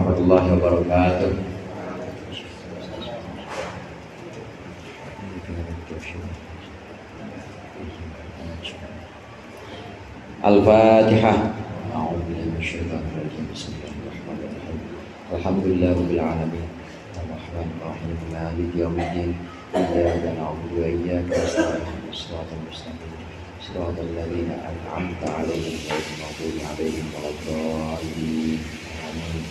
warahmatullahi wabarakatuh. Al-Fatihah. A'udzubillahi minasyaitonir rajim. Bismillahirrahmanirrahim. Alhamdulillahirabbil alamin. Arrahmanir rahim. Maliki yaumiddin. Iyyaka na'budu wa iyyaka nasta'in. Shiratal mustaqim. Shiratal ladzina an'amta 'alaihim ghairil maghdubi 'alaihim waladdallin. Amin.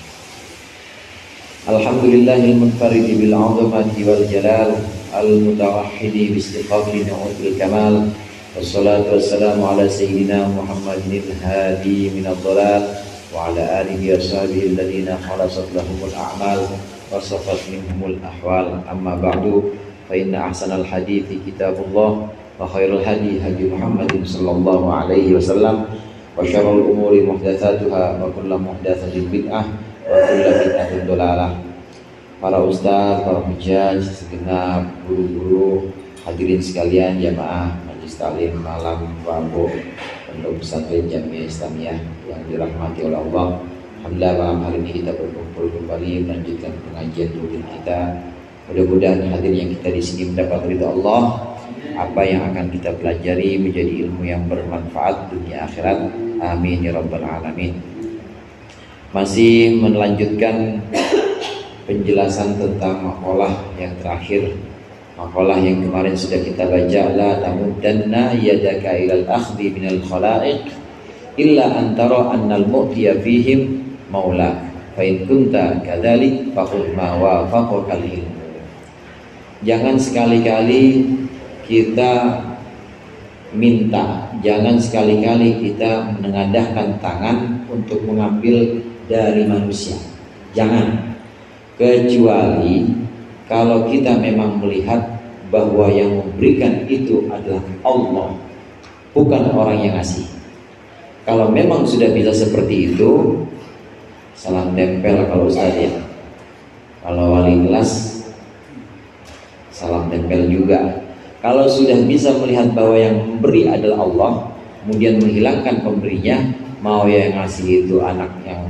Alhamdulillahil munfaridi bil 'azamati wal jalal, al-mutawahhidi bi istiqaqi nu'util kamal. Wassalatu wassalamu ala sayyidina Muhammadin al-hadi minad dhalal wa ala alihi wa sahbihi alladhina khalasat lahumul a'mal wa safat minhumul ahwal. Amma ba'du, fa inna ahsanal hadithi kitabullah wa khairul hadi hadi Muhammadin sallallahu alaihi wasallam wa syarrul umuri muhdatsatuha wa kullu muhdatsatin bid'ah wa kullu bid'atin dhalalah. Para ustaz, para hujjaj, segenap guru-guru, hadirin sekalian, jamaah Majelis Taklim Malam Rabu Pondok Pesantren Jamiah Islamiyah yang dirahmati oleh Allah. Alhamdulillah, malam hari ini kita berkumpul kembali melanjutkan pengajian rutin kita. Mudah-mudahan hadir yang kita di sini mendapat ridha Allah. Apa yang akan kita pelajari menjadi ilmu yang bermanfaat dunia akhirat. Amin ya rabbal alamin. Masih melanjutkan penjelasan tentang maqalah yang terakhir. Maqalah yang kemarin sudah kita baca, la tamuddanna yadaka ilal akhdhi minal khalaiq illa antara annal mu'tiya fihim maula fa in kunta kadzalik faqul ma wafaqakal ilmu. Jangan sekali-kali kita minta, jangan sekali-kali kita menengadahkan tangan untuk mengambil dari manusia. Jangan, kecuali kalau kita memang melihat bahwa yang memberikan itu adalah Allah, bukan orang yang ngasih. Kalau memang sudah bisa seperti itu, salam tempel kalau Ustaz ya. Kalau wali kelas, salam tempel juga. Kalau sudah bisa melihat bahwa yang memberi adalah Allah, kemudian menghilangkan pemberinya, mau yang ngasih itu anak yang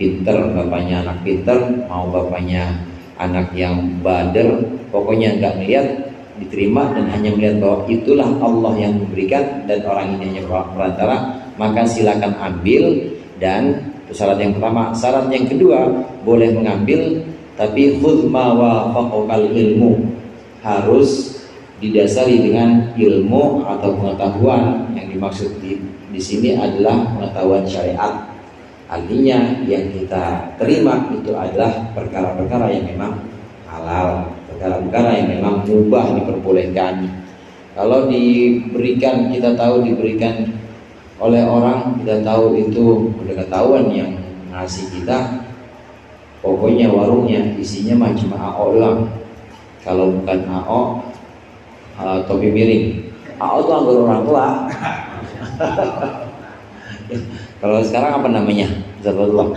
pinter, bapaknya anak pinter, mau bapaknya anak yang bader, pokoknya nggak melihat, diterima dan hanya melihat bahwa itulah Allah yang memberikan dan orang ini hanya perantara, maka silakan ambil. Dan syarat yang pertama. Syarat yang kedua, boleh mengambil, tapi khudh ma wafaqakal ilmu, harus didasari dengan ilmu atau pengetahuan. Yang dimaksud di sini adalah pengetahuan syariat. Artinya yang kita terima itu adalah perkara-perkara yang memang halal, perkara-perkara yang memang mubah, diperbolehkan. Kalau diberikan, kita tahu diberikan oleh orang, kita tahu itu udah ketahuan yang ngasih kita, pokoknya warungnya isinya mah cuma AO doang. Kalau bukan AO, topi miring. AO itu anggur orang tua. Kalau sekarang apa namanya? Zalullah.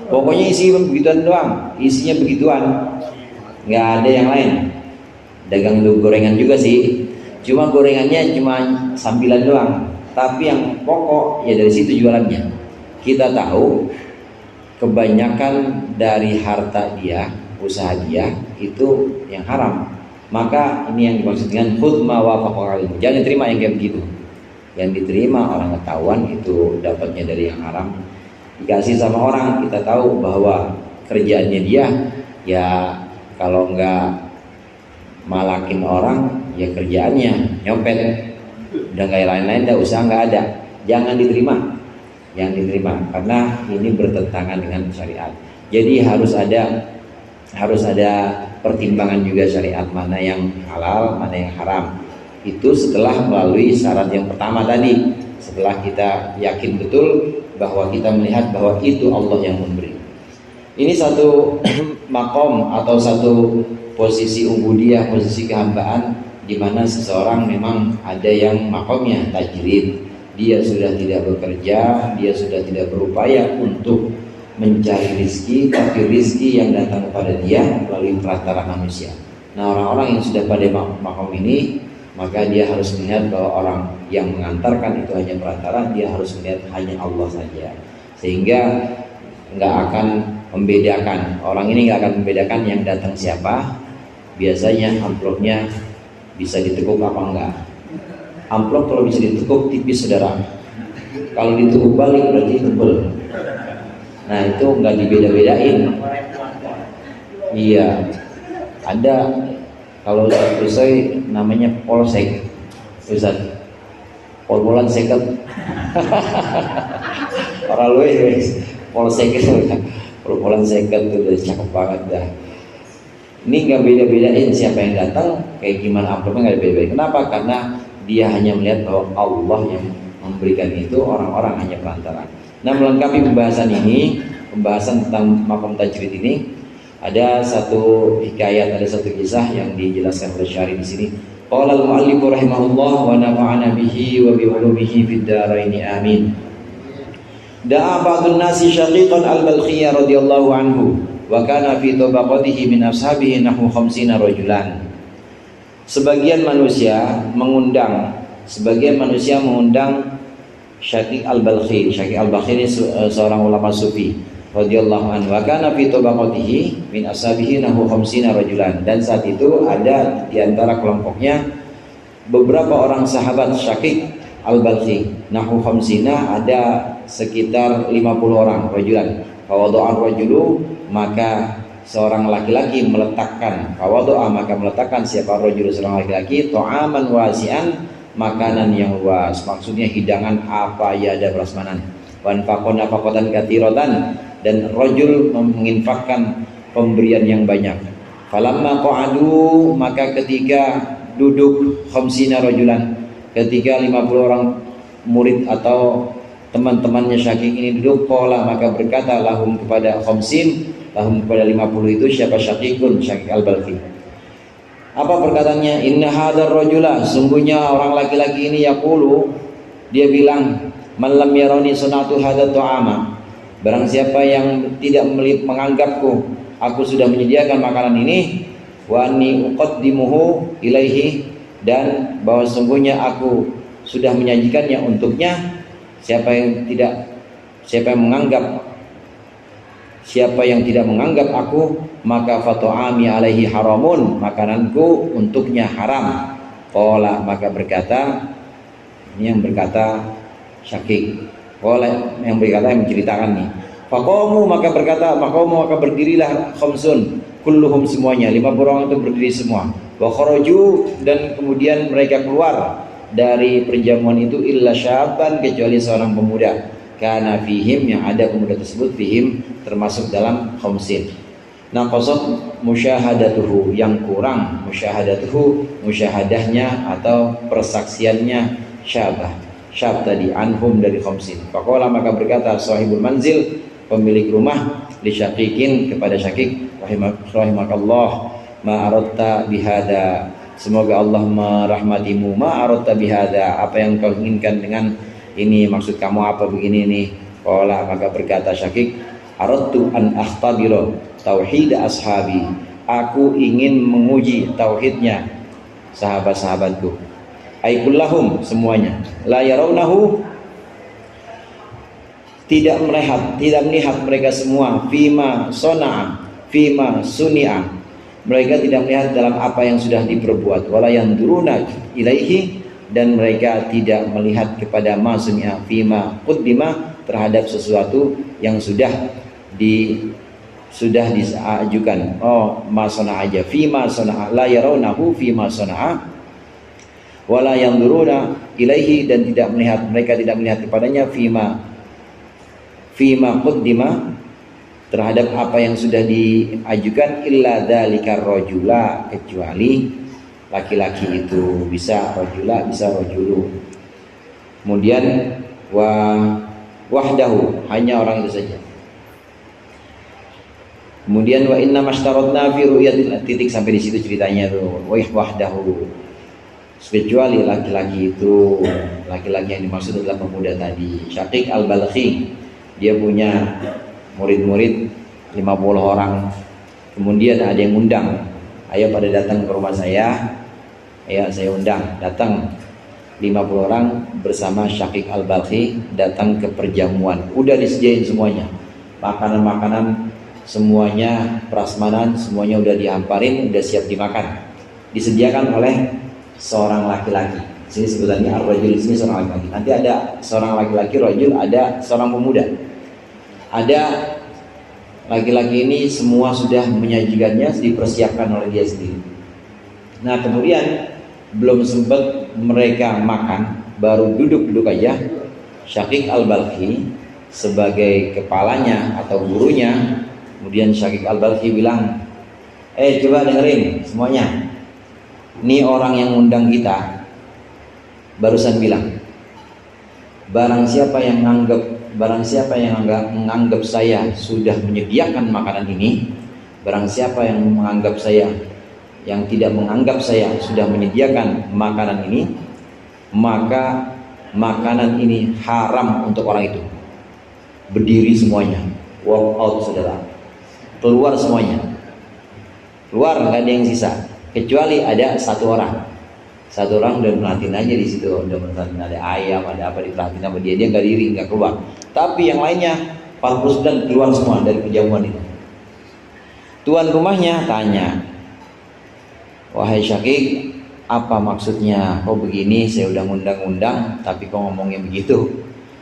Pokoknya isi begituan doang, isinya begituan, nggak ada yang lain. Dagang gorengan juga sih, cuma gorengannya cuma sambilan doang, tapi yang pokok ya dari situ jualannya. Kita tahu kebanyakan dari harta dia, usaha dia itu yang haram. Maka ini yang dimaksud dengan khudh ma wafaqakal ilmu. Jangan terima yang kayak begitu. Yang diterima orang ketahuan itu dapatnya dari yang haram, dikasih sama orang, kita tahu bahwa kerjaannya dia ya kalau nggak malakin orang ya kerjaannya nyopet, udah nggak lain-lain, dah usaha nggak ada. Jangan diterima, yang diterima, karena ini bertentangan dengan syariat. Jadi harus ada pertimbangan juga syariat, mana yang halal, mana yang haram. Itu setelah melalui syarat yang pertama tadi, setelah kita yakin betul bahwa kita melihat bahwa itu Allah yang memberi. Ini satu makom atau satu posisi ubudiyah, posisi kehambaan, di mana seseorang memang ada yang makomnya tajrid, dia sudah tidak bekerja, dia sudah tidak berupaya untuk mencari rizki, tapi rizki yang datang kepada dia melalui perantara manusia. Nah, orang-orang yang sudah pada makom ini, maka dia harus melihat bahwa orang yang mengantarkan itu hanya perantara, dia harus melihat hanya Allah saja. sehingga nggak akan membedakan, orang ini nggak akan membedakan yang datang siapa. Biasanya amplopnya bisa ditekuk apa enggak. Amplop kalau bisa ditekuk tipis saudara, kalau ditekuk balik berarti tebel. Nah itu nggak dibeda-bedain. Iya, ada kalau Ustaz namanya polsek, Ustaz pol-polan seket. Orang lu polsek itu pol-polan seket tuh udah cakep banget dah. Ini nggak beda-bedain siapa yang datang, kayak gimana amplopnya nggak beda-bedain. Kenapa? Karena dia hanya melihat bahwa Allah yang memberikan itu, orang-orang hanya perantara. Nah, melengkapi pembahasan ini, pembahasan tentang makom tajrid ini, ada satu hikayat, ada satu kisah yang dijelaskan oleh Syarih di sini. Qala al-mu'allif rahimahullah wa nafa'ana bihi wa bi ulumihi fid dharain amin. Da'a ba'dun nasi Syaqiqan al-Balkhiyya radhiyallahu anhu wa kana fi tabaqatihi min ashabihi nahwu 50 rajulan. Sebagian manusia mengundang Syaqiq al-Balkhi. Syaqiq al-Balkhi ini seorang ulama sufi radhiyallahu anhu. Wa kana fi tabaqatihi min ashabihi nahwu 50 rajulan. Dan saat itu ada di antara kelompoknya beberapa orang sahabat Syaqiq al-Balkhi. Nahwu 50, ada sekitar 50 orang rajulan. Fawadu'an rajulu, maka seorang laki-laki meletakkan, fawadu'a maka meletakkan siapa rajul seorang laki-laki, ta'aman wasi'an, makanan yang luas, maksudnya hidangan apa ya ada prasmanan, wanfaqon nafaqatan katsiratan, dan rajul menginfakkan pemberian yang banyak. Falamma qa'adu, maka ketika duduk 50 rajulan, ketika 50 orang murid atau teman-temannya Syaqiq ini duduk, qala maka berkata lahum kepada 50, lahum kepada 50 itu siapa? Syaqiqun, Syaqiq al-Balkhi. Apa perkataannya? Inna hadzal rajula, sungguhnya orang laki-laki ini yaqulu, dia bilang, man lam yarani sunatu hadzal ta'ama, barang siapa yang tidak menganggapku, aku sudah menyediakan makanan ini, wa anni uqaddimuhu ilaihi, dan bahwa sungguhnya aku sudah menyajikannya untuknya. Siapa yang tidak menganggap aku, maka fatu'ami alaihi haramun, makananku untuknya haram. Qala, maka berkata, ini yang berkata Syaqiq, qala yang berkata, yang menceritakan nih, faqamu maka berdirilah 50 kulluhum, semuanya 50 orang itu berdiri semua. Wa kharaju, dan kemudian mereka keluar dari perjamuan itu, illa syaban, kecuali seorang pemuda, kana fihim, yang ada pemuda tersebut, fihim termasuk dalam 50. Naqasat musyahadatuhu, yang kurang musyahadatuhu, musyahadahnya atau persaksiannya, syab tadi, anhum dari 50. Faqala maka berkata sahibul manzil, pemilik rumah, li Syaqiqin kepada Syaqiq, rahimakallah, ma aradta bihada, semoga Allah merahmatimu, ma aradta bihada, apa yang kau inginkan dengan ini, maksud kamu apa begini nih? Qala maka berkata Syaqiq, aradtu an akhtabira tauhid ashabi, aku ingin menguji tauhidnya sahabat-sahabatku. Aikullahum, semuanya, la yarawnahu, tidak melihat mereka semua, fima suni'a, mereka tidak melihat dalam apa yang sudah diperbuat, wala yanduruna ilaihi, dan mereka tidak melihat kepada ma suni'a fima quddima, terhadap sesuatu yang sudah diajukan. Oh, ma sana'a aja, fima sana'a, la yarawnahu fima sana'a, wala yanduruna ilaihi, dan mereka tidak melihat kepadanya fima quddima, terhadap apa yang sudah diajukan, illa dzalikar rajula, kecuali laki-laki itu, bisa rajula, bisa rajulu. Kemudian wahdahu, hanya orang itu saja. Kemudian wa inna mashtaratna fi ru'yatil, titik sampai di situ ceritanya tuh, wahdahu, kecuali laki-laki itu. Laki-laki yang dimaksud adalah pemuda tadi, Syaqiq al-Balkhi. Dia punya murid-murid 50 orang. Kemudian ada yang undang, ayo pada datang ke rumah saya, ayo saya undang, datang. 50 orang bersama Syaqiq Al-Balkhi datang ke perjamuan. Udah disediain semuanya, makanan-makanan semuanya, prasmanan semuanya udah dihamparin, udah siap dimakan. Disediakan oleh seorang laki-laki. Sini sebutannya ar-rajul, sini seorang laki-laki. Nanti ada seorang laki-laki rajul, ada seorang pemuda. Ada laki-laki ini semua sudah menyajikannya, dipersiapkan oleh dia sendiri. Nah kemudian belum sempat mereka makan, baru duduk-duduk aja, Syaqiq Al-Balkhi sebagai kepalanya atau gurunya, kemudian Syaqiq Al-Balkhi bilang, coba dengerin semuanya, ini orang yang undang kita barusan bilang, barang siapa yang menganggap saya sudah menyediakan makanan ini, barang siapa yang menganggap saya, yang tidak menganggap saya sudah menyediakan makanan ini, maka makanan ini haram untuk orang itu. Berdiri semuanya, walk out saudara, keluar semuanya, keluar, nggak ada yang sisa, kecuali ada satu orang dan perhatiin aja di situ, udah perhatiin ada ayam, ada apa, diperhatiin sama dia nggak diri, nggak keluar. Tapi yang lainnya 49 keluar semua dari perjamuan itu. Tuan rumahnya tanya, wahai Syaqiq, apa maksudnya? Oh begini, saya udah ngundang-undang, tapi kok ngomongnya begitu?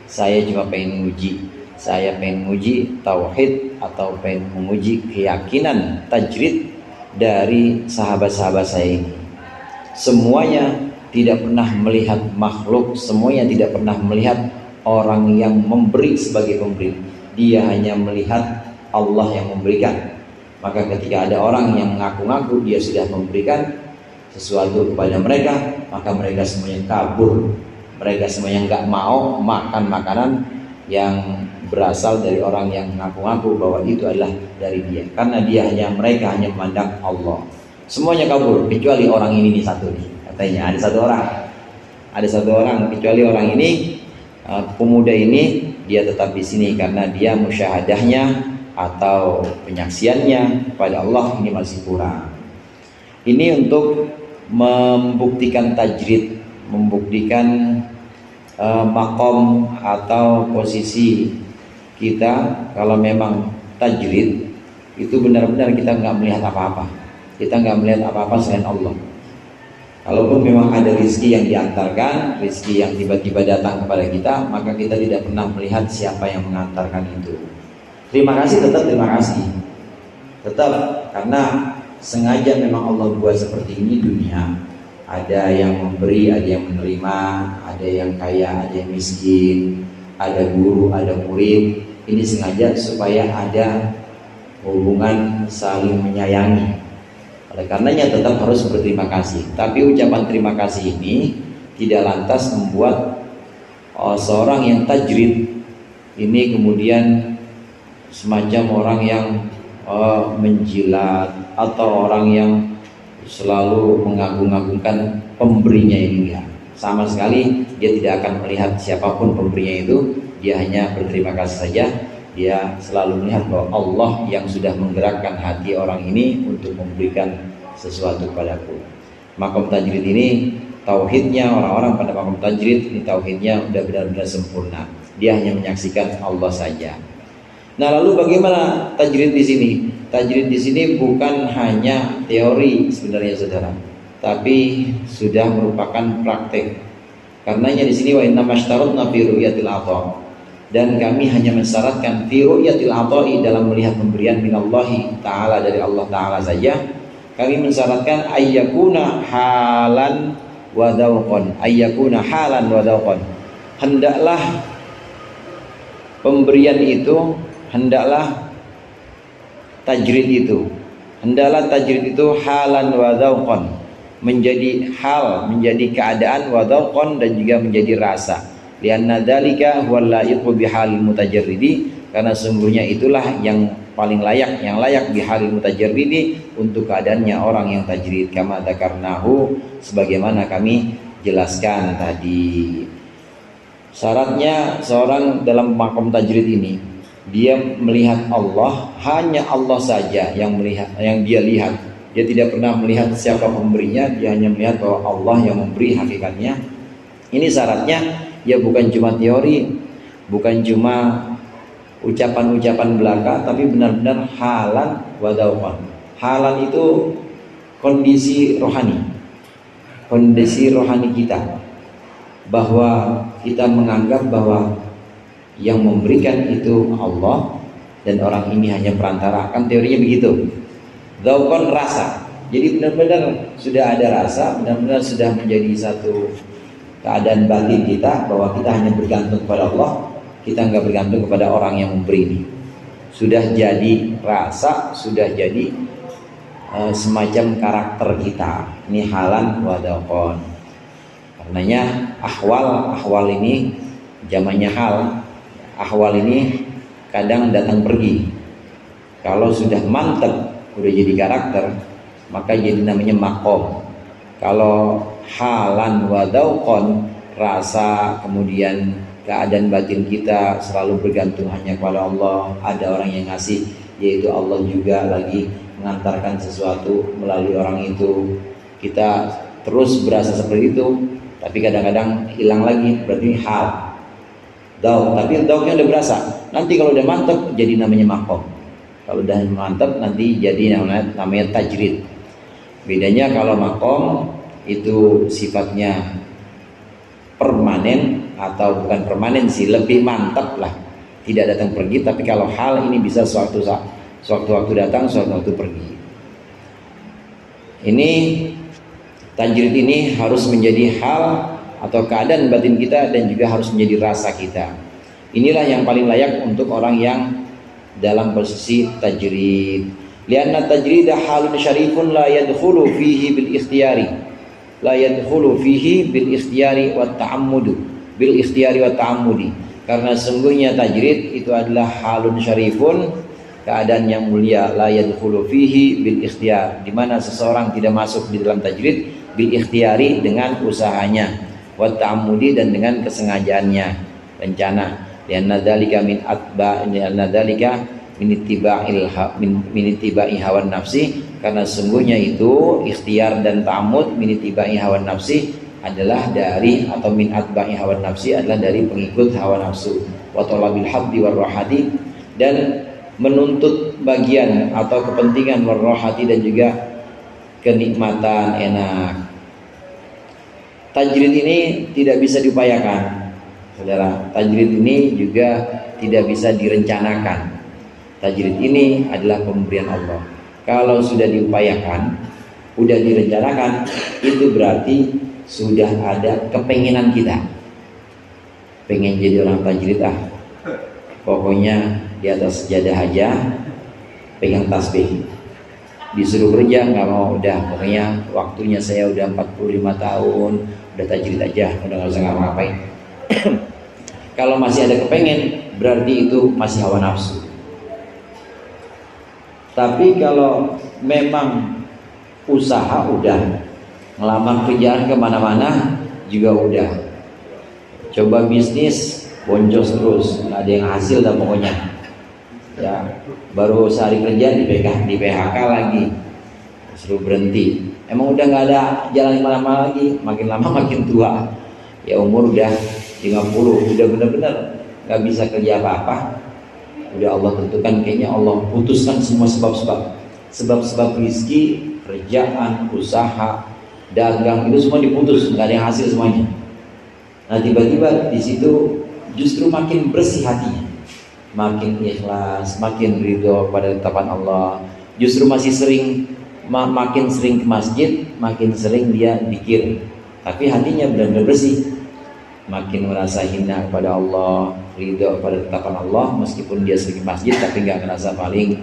Saya cuma pengen nguji tauhid atau pengen menguji keyakinan tajrid dari sahabat-sahabat saya ini. Semuanya tidak pernah melihat makhluk, semuanya tidak pernah melihat orang yang memberi sebagai pemberi. Dia hanya melihat Allah yang memberikan. Maka ketika ada orang yang mengaku-ngaku dia sudah memberikan sesuatu kepada mereka, maka mereka semuanya kabur. Mereka semuanya nggak mau makan makanan yang berasal dari orang yang mengaku-ngaku bahwa itu adalah dari dia, karena mereka hanya memandang Allah. Semuanya kabur kecuali orang ini nih satu nih, katanya ada satu orang kecuali orang ini, pemuda ini, dia tetap di sini karena dia musyahadahnya atau penyaksiannya pada Allah ini masih kurang. Ini untuk membuktikan tajrid, membuktikan makom atau posisi kita. Kalau memang tajrid itu benar-benar kita nggak melihat apa-apa, kita nggak melihat apa-apa selain Allah. Kalaupun memang ada rezeki yang diantarkan, rezeki yang tiba-tiba datang kepada kita, maka kita tidak pernah melihat siapa yang mengantarkan itu. Terima kasih, tetap terima kasih, tetap, karena sengaja memang Allah buat seperti ini dunia. Ada yang memberi, ada yang menerima, ada yang kaya, ada yang miskin, ada guru, ada murid. Ini sengaja supaya ada hubungan saling menyayangi. Oleh karenanya tetap harus berterima kasih. Tapi ucapan terima kasih ini tidak lantas membuat seorang yang tajrid ini kemudian semacam orang yang menjilat atau orang yang selalu mengagung-agungkan pemberinya ini. Ya, sama sekali dia tidak akan melihat siapapun pemberinya itu. Dia hanya berterima kasih saja. Dia selalu melihat bahwa Allah yang sudah menggerakkan hati orang ini untuk memberikan sesuatu kepadaku. Makom tajrid ini tauhidnya, orang-orang pada makom tajrid ini tauhidnya sudah benar-benar sempurna. Dia hanya menyaksikan Allah saja. Nah, lalu bagaimana tajrid di sini? Tajrid di sini bukan hanya teori sebenarnya saudara, tapi sudah merupakan praktek. Karenanya di sini wa inna masytarutna fi ru'yatil ata, dan kami hanya mensyaratkan fi ru'yatil ata'i dalam melihat pemberian minallahi ta'ala, dari Allah Ta'ala saja. Kami mensyaratkan ayyakuna halan wa dzauqan, ayyakuna halan wa dzauqan. Hendaklah pemberian itu, hendaklah tajrid itu, hendaklah tajrid itu halan wa dzauqan, menjadi hal, menjadi keadaan, wa dzauqan, dan juga menjadi rasa. Lianna dzalika huwa laiqu bihalil mutajarridi, karena sungguhnya itulah yang paling layak, yang layak bihalil mutajarridi, untuk keadaannya orang yang tajrid. Kama dzakarnahu, sebagaimana kami jelaskan tadi. Syaratnya seorang dalam makom tajrid ini, dia melihat Allah, hanya Allah saja yang melihat, yang dia lihat. Dia tidak pernah melihat siapa pemberinya, dia hanya melihat bahwa Allah yang memberi hakikatnya. Ini syaratnya ya bukan cuma teori, bukan cuma ucapan-ucapan belaka, tapi benar-benar halan wa dzauqan. Halan itu kondisi rohani kita, bahwa kita menganggap bahwa yang memberikan itu Allah dan orang ini hanya perantara. Kan teorinya begitu. Dzauqan rasa. Jadi benar-benar sudah ada rasa, benar-benar sudah menjadi satu keadaan batin kita bahwa kita hanya bergantung kepada Allah, kita nggak bergantung kepada orang yang memberi ini. Sudah jadi rasa, sudah jadi semacam karakter kita. Ini halan wa dzauqan. Karenanya ahwal ini jamannya hal. Ahwal ini kadang datang pergi. Kalau sudah mantap, udah jadi karakter, maka jadi namanya makom. Kalau halan wa dzauqan, rasa, kemudian keadaan batin kita selalu bergantung hanya kepada Allah. Ada orang yang ngasih, yaitu Allah juga lagi mengantarkan sesuatu melalui orang itu. Kita terus berasa seperti itu, tapi kadang-kadang hilang lagi, berarti hal. Tapi dauknya udah berasa. Nanti kalau udah mantap jadi namanya makom. Kalau udah mantap nanti jadi namanya tajrid. Bedanya kalau makom itu sifatnya permanen, atau bukan permanen sih, lebih mantap lah, tidak datang pergi. Tapi kalau hal ini bisa suatu waktu datang, suatu waktu pergi. Ini tajrid ini harus menjadi hal atau keadaan batin kita, dan juga harus menjadi rasa kita. Inilah yang paling layak untuk orang yang dalam posisi tajrid. Lianna tajrida halun syarifun la yadkhulu fihi bil ikhtiyari. La yadkhulu fihi bil ikhtiyari wa ta'ammudu. Bil ikhtiyari wa ta'ammudi. Karena sungguhnya tajrid itu adalah halun syarifun, keadaan yang mulia. La yadkhulu fihi bil ikhtiyar, di mana seseorang tidak masuk di dalam tajrid bil ikhtiyari, dengan usahanya, wa ta'ammudi, dan dengan kesengajaannya, rencana. Lianna dzalika min atba, lianna dzalika min ittiba'i hawan nafsi, karena sungguhnya itu ikhtiar dan ta'ammud min ittiba'i hawan nafsi adalah dari, atau min atba'i hawan nafsi adalah dari pengikut hawa nafsu, wa talabil habbi war rahati, dan menuntut bagian atau kepentingan war rahati, dan juga kenikmatan enak. Tajrid ini tidak bisa diupayakan, saudara. Tajrid ini juga tidak bisa direncanakan. Tajrid ini adalah pemberian Allah. Kalau sudah diupayakan, sudah direncanakan, itu berarti sudah ada kepengenan kita, pengen jadi orang tajrid. Pokoknya di atas sejadah aja, pegang tasbih. Disuruh kerja nggak mau, udah pokoknya waktunya saya udah 45 tahun, udah tajrid aja, udah nggak usah ngapa-ngapain. Kalau masih ada kepengen, berarti itu masih hawa nafsu. Tapi kalau memang usaha, udah ngelamar kerjaan kemana-mana juga udah, coba bisnis boncos terus, nggak ada yang hasil dah pokoknya. Ya, baru sehari kerja di PHK lagi, suruh berhenti. Emang udah nggak ada jalan kemana-mana lagi, makin lama makin tua. Ya umur udah 50, udah benar-benar nggak bisa kerja apa-apa. Udah Allah tentukan, kayaknya Allah putuskan semua sebab-sebab rizki, kerjaan, usaha, dagang, itu semua diputus, nggak ada yang hasil semuanya. Nah tiba-tiba di situ justru makin bersih hatinya, makin ikhlas, makin ridho pada tetapan Allah. Justru masih makin sering ke masjid, makin sering dia zikir, tapi hatinya benar-benar bersih. Makin merasa hina kepada Allah, ridho pada tetapan Allah, meskipun dia sering ke masjid, tapi nggak ngerasa paling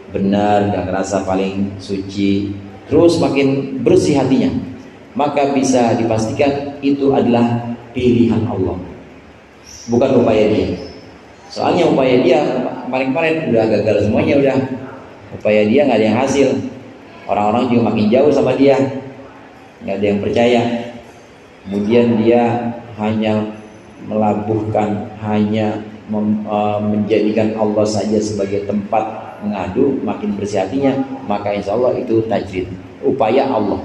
benar, nggak ngerasa paling suci. Terus makin bersih hatinya, maka bisa dipastikan itu adalah pilihan Allah, bukan upaya dia. Soalnya upaya dia kemarin-kemarin udah gagal semuanya, udah upaya dia nggak ada yang hasil. Orang-orang juga makin jauh sama dia, nggak ada yang percaya. Kemudian dia hanya melabuhkan, hanya menjadikan Allah saja sebagai tempat mengadu, makin bersih hatinya, maka insya Allah itu tajrid, upaya Allah.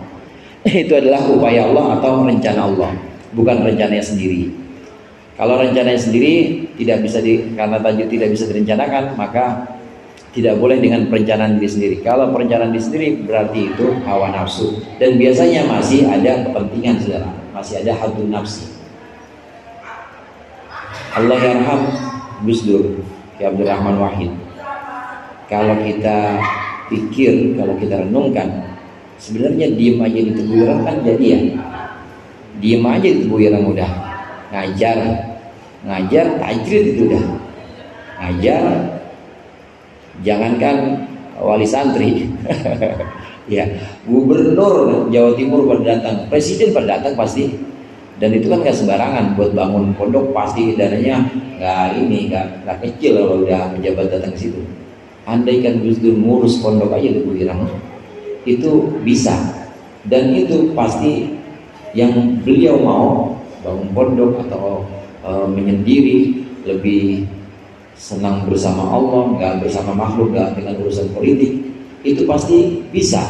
Itu adalah upaya Allah atau rencana Allah. bukan rencananya sendiri. Kalau rencananya sendiri tidak bisa karena tajuk tidak bisa direncanakan, maka tidak boleh dengan perencanaan diri sendiri. Kalau perencanaan diri sendiri berarti itu hawa nafsu, dan biasanya masih ada kepentingan, saudara, masih ada hadun nafsi. Allah yarham Gus Dur, Ki Abdurrahman Wahid. Kalau kita pikir, kalau kita renungkan, sebenarnya diem aja di teguran kan jadi ya. Diem aja di teguran udah ngajar tajrid itu udah ngajar. Jangankan wali santri, ya gubernur Jawa Timur pada datang, presiden pada datang pasti. Dan itu kan nggak sembarangan, buat bangun pondok pasti dananya nggak kecil kalau udah pejabat datang ke situ. Andaikan Gus Dur ngurus pondok aja di Buirang, itu bisa, dan itu pasti yang beliau mau bangun pondok atau menyendiri, lebih senang bersama Allah, nggak bersama makhluk, nggak dengan urusan politik, itu pasti bisa.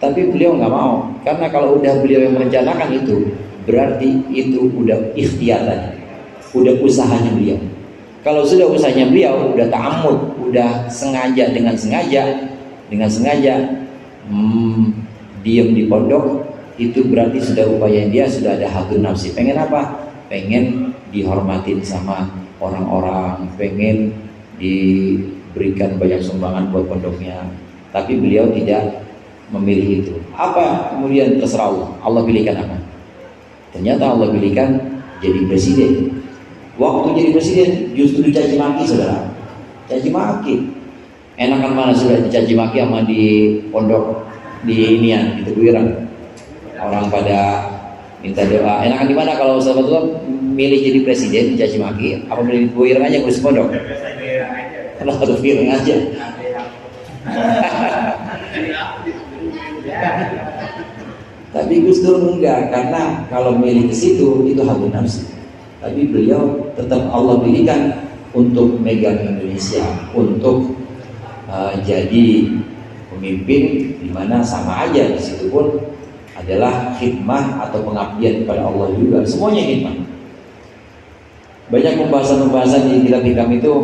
Tapi beliau nggak mau, karena kalau udah beliau yang merencanakan itu, berarti itu udah ikhtiar tadi, udah usahanya beliau. Kalau sudah usahanya beliau, udah ta'amud, udah sengaja dengan sengaja diam di pondok, itu berarti sudah upaya dia, sudah ada hadun nafsi. Pengen apa? Pengen dihormatin sama orang-orang, pengen diberikan banyak sumbangan buat pondoknya. Tapi beliau tidak memilih itu. Apa kemudian terserah Allah? Allah pilihkan apa? Ternyata Allah pilihkan jadi presiden. Waktu jadi presiden justru dicaci maki, saudara. Caci maki. Enakan mana sudah dicaci maki sama di pondok di inian, di Teguiran. Orang pada minta doa. Enakan di mana kalau sahabat tua milih jadi presiden dicaci maki, apa milih di Teguiran aja ngurus pondok? Kalau satu Teguiran aja. Tapi Gus Dur enggak, karena kalau milih ke situ itu hadun nafsi. Tapi beliau tetap Allah pilihkan untuk megang Indonesia, untuk jadi pemimpin, di mana sama aja di situ pun adalah khidmah atau pengabdian kepada Allah juga, semuanya khidmah. Banyak pembahasan-pembahasan di kitab hikam itu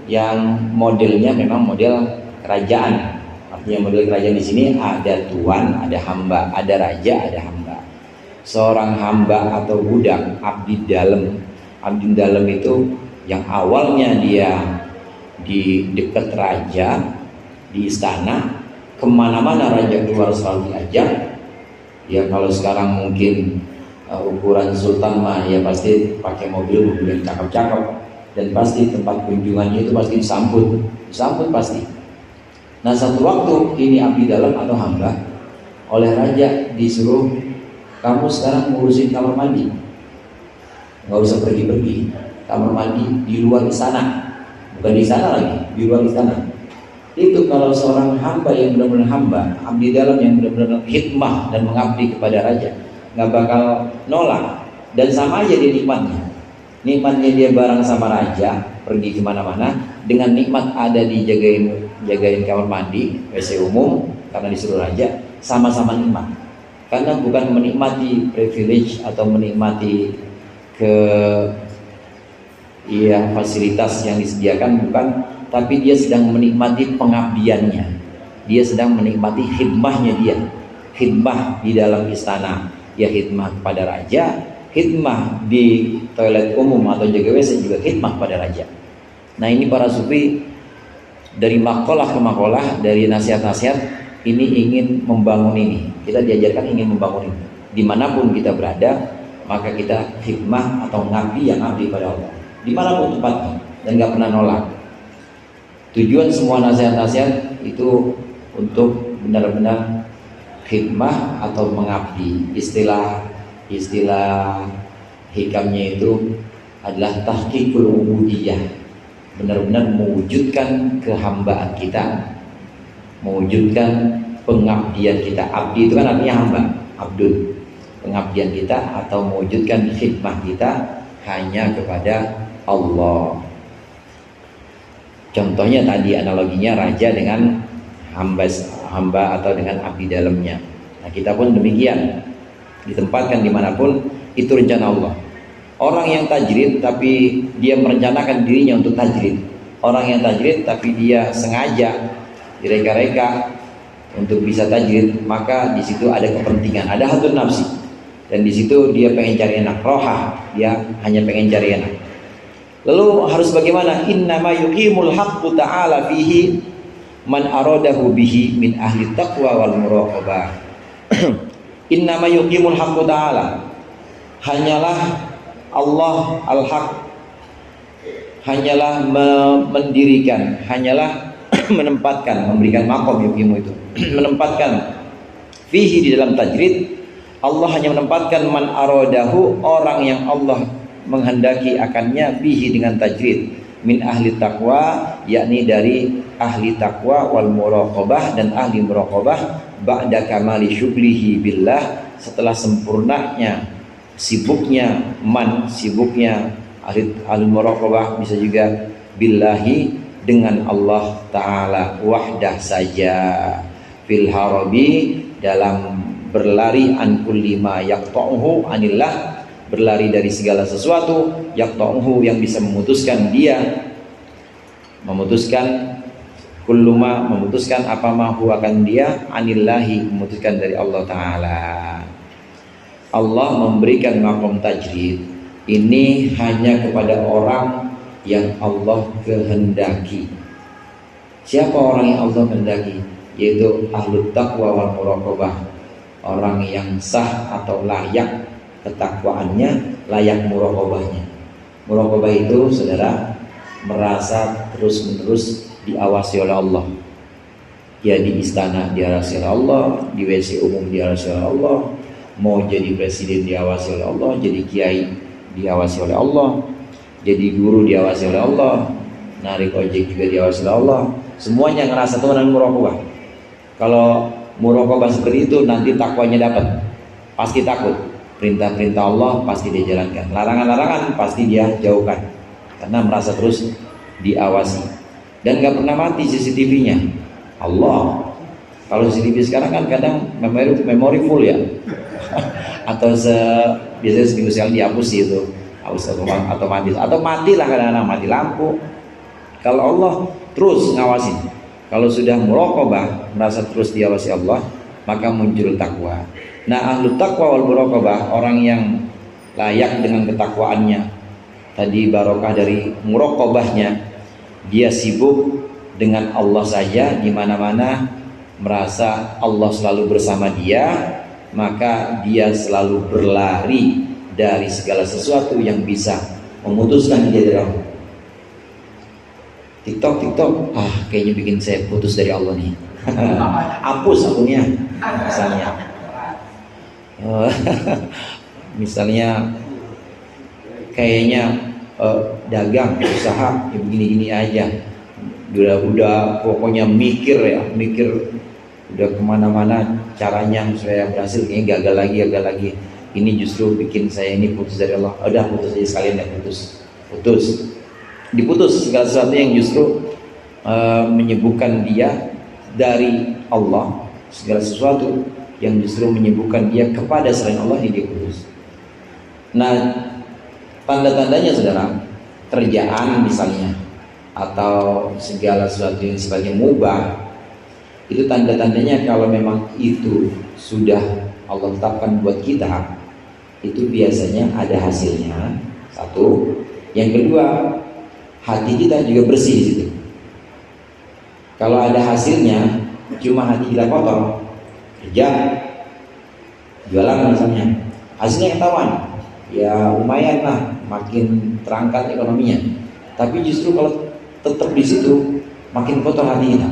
yang modelnya memang model kerajaan. Artinya model kerajaan di sini ada tuan, ada hamba, ada raja, ada hamba. Seorang hamba atau budak, abdi dalam itu yang awalnya dia di dekat raja, di istana, kemana-mana raja keluar selalu diajak. Ya kalau sekarang mungkin ukuran sultan mah ya pasti pakai mobil yang cakep-cakep, dan pasti tempat kunjungannya itu pasti disambut pasti. Nah satu waktu ini abdi dalam atau hamba oleh raja disuruh, kamu sekarang ngurusin kamar mandi, nggak usah pergi-pergi, kamar mandi di luar istana, bukan di sana lagi, di luar istana. Itu kalau seorang hamba yang benar-benar hamba, abdi dalam yang benar-benar hikmah dan mengabdi kepada raja, nggak bakal nolak. Dan sama aja dia nikmatnya dia bareng sama raja, pergi kemana-mana dengan nikmat ada jagain kamar mandi, WC umum karena disuruh raja, sama-sama nikmat. Karena bukan menikmati privilege atau menikmati fasilitas yang disediakan, bukan, tapi dia sedang menikmati pengabdiannya, dia sedang menikmati khidmahnya dia, khidmah di dalam istana, ya khidmah kepada raja, khidmah di toilet umum atau jaga WC juga khidmah pada raja. Nah ini para sufi dari makalah ke makalah, dari nasihat-nasihat ini ingin membangun ini. Kita diajarkan ingin membangun ini. Dimanapun kita berada, maka kita khidmah atau ngabdi yang ngabdi pada Allah. Dimanapun tempatnya, dan gak pernah nolak. Tujuan semua nasihat-nasihat itu untuk benar-benar khidmah atau mengabdi. Istilah hikamnya itu adalah tahqiqul ubudiyah, benar-benar mewujudkan kehambaan kita, mewujudkan pengabdian kita. Abdi itu kan artinya hamba, abdul, pengabdian kita atau mewujudkan khidmah kita hanya kepada Allah. Contohnya tadi analoginya raja dengan hamba atau dengan abdi dalamnya. Nah kita pun demikian, ditempatkan dimanapun itu rencana Allah. Orang yang tajrid tapi dia merencanakan dirinya untuk tajrid, orang yang tajrid tapi dia sengaja direka-reka untuk bisa tajrid, maka di situ ada kepentingan, ada hatul nafsi, dan di situ dia pengen cari enak, rohah, dia hanya pengen cari enak. Lalu harus bagaimana? Innama yuqimul haqqu ta'ala fihi man aradahu bihi min ahli taqwa wal muraqabah. Innama yuqimul haqqu ta'ala, hanyalah Allah al-haq, hanyalah mendirikan, hanyalah menempatkan, memberikan makom yuqimu itu menempatkan fihi di dalam tajrid. Allah hanya menempatkan man aradahu, orang yang Allah menghendaki akannya, bihi dengan tajrid, min ahli taqwa, yakni dari ahli taqwa, wal muraqabah, dan ahli muraqabah, ba'da kamali syughlihi billah, setelah sempurnanya sibuknya sibuknya ahli muraqabah, bisa juga billahi, dengan Allah Ta'ala wahdah saja, fil harabi, dalam berlari, an kulli ma yaqta'uhu anillah, berlari dari segala sesuatu, yaqta'uhu, yang bisa memutuskan dia, memutuskan kulluma, memutuskan apa mahu akan dia, anillahi, memutuskan dari Allah Ta'ala. Allah memberikan makom tajrid ini hanya kepada orang yang Allah kehendaki. Siapa orang yang Allah kehendaki? Yaitu ahlut taqwa wal muraqabah, orang yang sah atau layak ketakwaannya, layak muraqabahnya. Muraqabah itu, saudara, merasa terus-menerus diawasi oleh Allah. Ya, di istana diawasi oleh Allah, di WC umum diawasi oleh Allah, mau jadi presiden diawasi oleh Allah, jadi kiai diawasi oleh Allah, jadi guru diawasi oleh Allah, narik ojek juga diawasi oleh Allah. Semuanya ngerasa tuh dengan muraqabah. Kalau muraqabah seperti itu, nanti takwanya dapat, pasti takut. Perintah-perintah Allah pasti dia jalankan, larangan-larangan pasti dia jauhkan, karena merasa terus diawasi. Dan gak pernah mati CCTV-nya Allah. Kalau CCTV sekarang kan kadang memori full ya atau biasanya seminggu sekali dihapus itu, otomatis, atau mati lah, kadang-kadang mati lampu. Kalau Allah terus ngawasin, kalau sudah muraqabah, merasa terus diawasi Allah, maka muncul takwa. Nah, ahlu taqwa wal muraqabah, orang yang layak dengan ketakwaannya, tadi barokah dari muraqabahnya, dia sibuk dengan Allah saja, di mana-mana merasa Allah selalu bersama dia, maka dia selalu berlari dari segala sesuatu yang bisa memutuskan dia dari Allah. TikTok, kayaknya bikin saya putus dari Allah nih. Hapus akunnya, misalnya. Misalnya kayaknya dagang, usaha, ya begini-gini aja. Udah pokoknya mikir, udah kemana-mana caranya supaya berhasil, kayaknya gagal lagi. Ini justru bikin saya ini putus dari Allah. Udah putus aja sekalian, diputus segala sesuatu yang justru menyibukkan dia dari Allah, segala sesuatu yang justru menyibukkan dia kepada selain Allah, ini dia putus. Nah, tanda-tandanya, saudara, kerjaan misalnya, atau segala sesuatu yang sifatnya mubah, itu tanda-tandanya kalau memang itu sudah Allah tetapkan buat kita, itu biasanya ada hasilnya. Satu, yang kedua, hati kita juga bersih di situ. Kalau ada hasilnya, cuma hati kita kotor, kerja, jualan misalnya, hasilnya ketahuan, ya lumayan lah, makin terangkat ekonominya. Tapi justru kalau tetap di situ, makin kotor hati kita.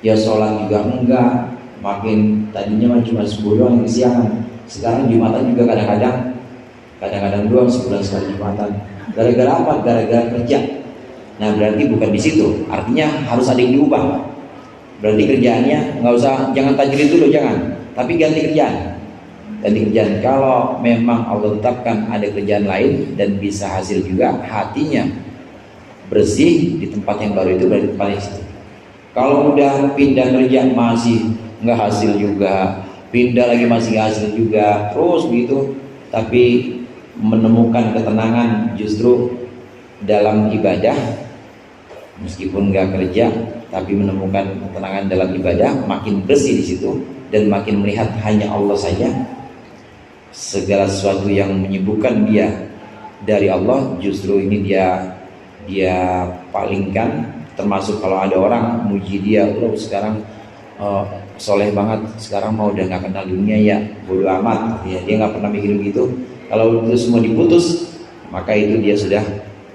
Ya sholat juga enggak, makin tadinya cuma 10 doang kesiangan, sekarang Jumatan juga kadang-kadang doang, sebulan sekali Jumatan. Gara-gara apa? Gara-gara kerja. Nah, berarti bukan di situ. Artinya harus ada yang diubah. Berarti kerjaannya jangan tajrid dulu, jangan. Tapi ganti kerjaan. Kalau memang Allah tetapkan ada kerjaan lain dan bisa hasil juga, hatinya bersih di tempat yang baru itu, berarti tempat yang situ. Kalau udah pindah kerja masih nggak hasil juga, pindah lagi masih nggak hasil juga, terus begitu. Tapi menemukan ketenangan justru dalam ibadah, meskipun nggak kerja tapi menemukan ketenangan dalam ibadah, makin bersih di situ dan makin melihat hanya Allah saja. Segala sesuatu yang menyibukkan dia dari Allah justru ini dia palingkan. Termasuk kalau ada orang muji dia, sekarang soleh banget, sekarang mau udah nggak kenal dunia ya, bodo amat ya, dia nggak pernah mikir begitu. Kalau itu semua diputus, maka itu dia sudah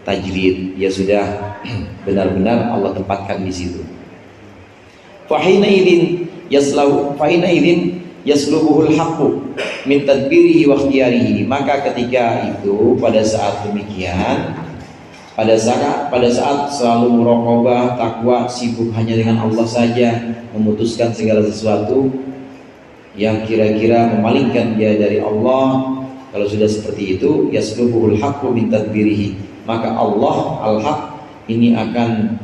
tajrid, dia sudah benar-benar Allah tempatkan di situ. Fahina idin yaslubuhul haqqu min tadbirihi wa ikhtiyarihi. Maka ketika itu, pada saat demikian, pada saat selalu muraqabah, takwa, sibuk hanya dengan Allah saja, memutuskan segala sesuatu yang kira-kira memalingkan dia dari Allah. Kalau sudah seperti itu, yaslubuhul haqqu min tadbirihi, maka Allah al-haq ini akan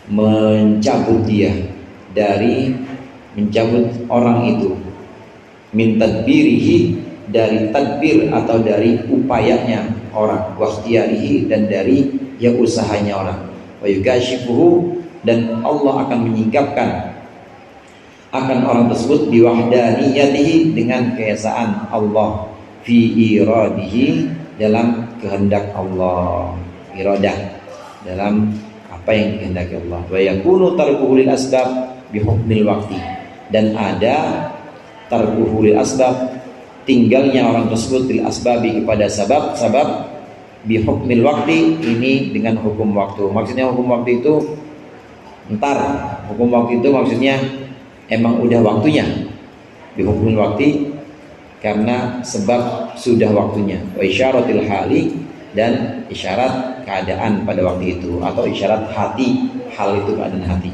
mencabut orang itu min tadbirihi, dari tadbir atau dari upayanya orang, wa ikhtiyarihi, dan dari yang usahanya orang, wa yugashifuhu, dan Allah akan menyingkapkan akan orang tersebut biwahdaniyatihi, dengan keesaan Allah, fi iradihi, dalam kehendak Allah, iradah dalam apa yang dikehendaki Allah, wa yakunu tarkuhu lil asbab bihukmil waqti, dan ada tarkuhu lil asbab, tinggalnya orang tersebut lil asbabi, kepada sabab-sabab, bihukmil waqti, ini dengan hukum waktu. Maksudnya hukum waktu itu ntar, hukum waktu itu maksudnya emang udah waktunya. Bihukmil waqti, karena sebab sudah waktunya. Wa isyaratil hali, dan isyarat keadaan pada waktu itu, atau isyarat hati, hal itu keadaan hati.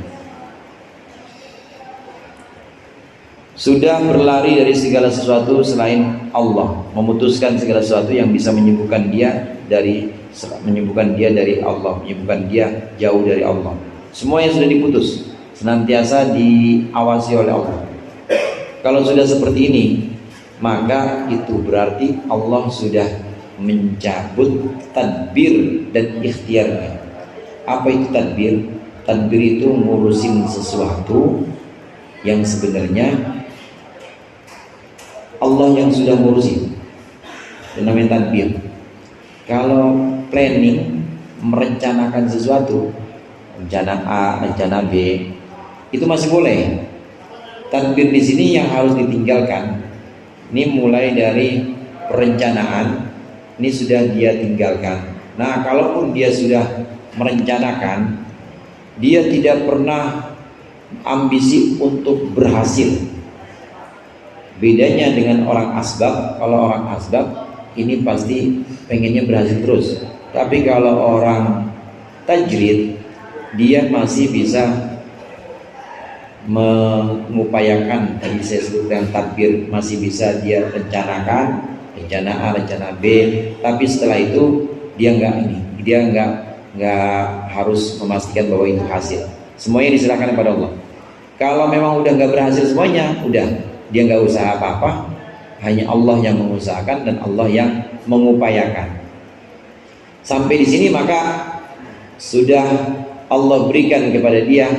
Sudah berlari dari segala sesuatu selain Allah, memutuskan segala sesuatu yang bisa menyembuhkan dia dari Allah, menyembuhkan dia jauh dari Allah. Semuanya sudah diputus, senantiasa diawasi oleh Allah. Kalau sudah seperti ini, maka itu berarti Allah sudah mencabut tadbir dan ikhtiarnya. Apa itu tadbir? Tadbir itu ngurusin sesuatu yang sebenarnya Allah yang sudah ngurusin, itu namanya tadbir. Kalau planning, merencanakan sesuatu, rencana A, rencana B, itu masih boleh. Tadbir di sini yang harus ditinggalkan. Ini mulai dari perencanaan, ini sudah dia tinggalkan. Nah, kalaupun dia sudah merencanakan, dia tidak pernah ambisi untuk berhasil. Bedanya dengan orang asbab, kalau orang asbab ini pasti pengennya berhasil terus. Tapi kalau orang tajrid, dia masih bisa mengupayakan, tadi saya sebutkan tadbir, masih bisa dia rencanakan, rencana A, rencana B. Tapi setelah itu dia nggak harus memastikan bahwa itu hasil. Semuanya diserahkan kepada Allah. Kalau memang udah nggak berhasil semuanya, udah dia nggak usaha apa-apa, hanya Allah yang mengusahakan dan Allah yang mengupayakan. Sampai di sini maka sudah Allah berikan kepada dia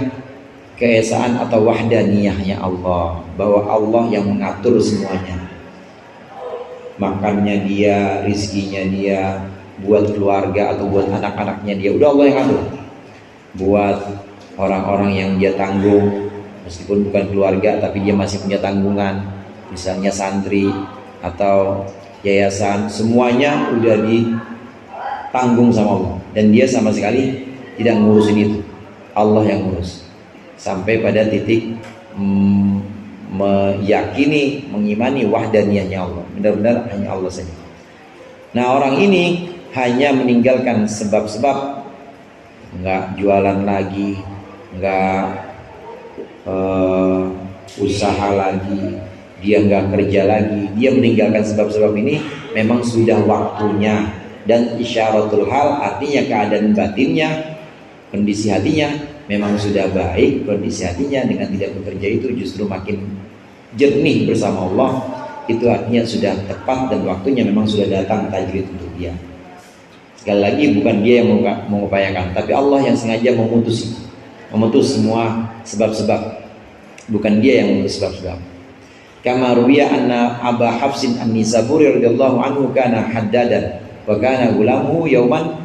keesaan atau wahdaniyahnya Allah, bahwa Allah yang mengatur semuanya. Makannya dia, rizkinya dia, buat keluarga atau buat anak-anaknya dia, udah Allah yang atur. Buat orang-orang yang dia tanggung, meskipun bukan keluarga tapi dia masih punya tanggungan, misalnya santri atau yayasan, semuanya udah ditanggung sama Allah, dan dia sama sekali tidak ngurusin itu, Allah yang ngurus. Sampai pada titik meyakini, mengimani wahdaniyahnya Allah, benar-benar hanya Allah saja. Nah, orang ini hanya meninggalkan sebab-sebab, nggak jualan lagi, nggak usaha lagi, dia nggak kerja lagi, dia meninggalkan sebab-sebab ini, memang sudah waktunya. Dan isyaratul hal, artinya keadaan batinnya, kondisi hatinya memang sudah baik. Kondisi hatinya dengan tidak bekerja itu justru makin jernih bersama Allah. Itu artinya sudah tepat dan waktunya memang sudah datang tajrid untuk dia. dia. Sekali lagi bukan dia yang mengupayakan, tapi Allah yang sengaja memutus semua sebab-sebab. Bukan dia yang memutus sebab-sebab. Kama ruwiya anna Aba Hafsin An-Nisaburi radhiyallahu anhu kana haddadan wa kana gulamuhu yawman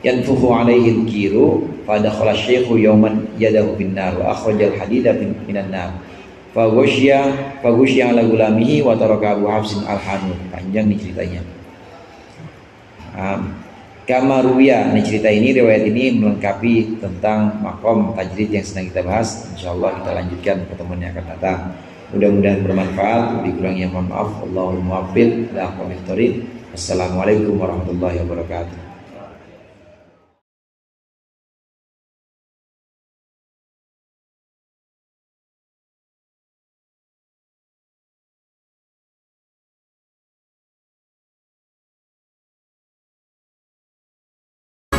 yanfukhu alaihi al-kiru fa dakhala asy-syaikhu yawman yadahu bin nar wa akhrajal hadida minan nar fa ghusya ala gulamihi wa taraka Abu Hafsin al-Hanud. Panjang nih ceritanya. Kama ruwiya, cerita ini, riwayat ini melengkapi tentang makom tajrid yang sedang kita bahas. Insyaallah kita lanjutkan pertemuan yang akan datang. Mudah-mudahan bermanfaat. Lebih kurangnya mohon maaf. Allahumma muwaffiq ila aqwamit thoriq. Assalamualaikum warahmatullahi wabarakatuh.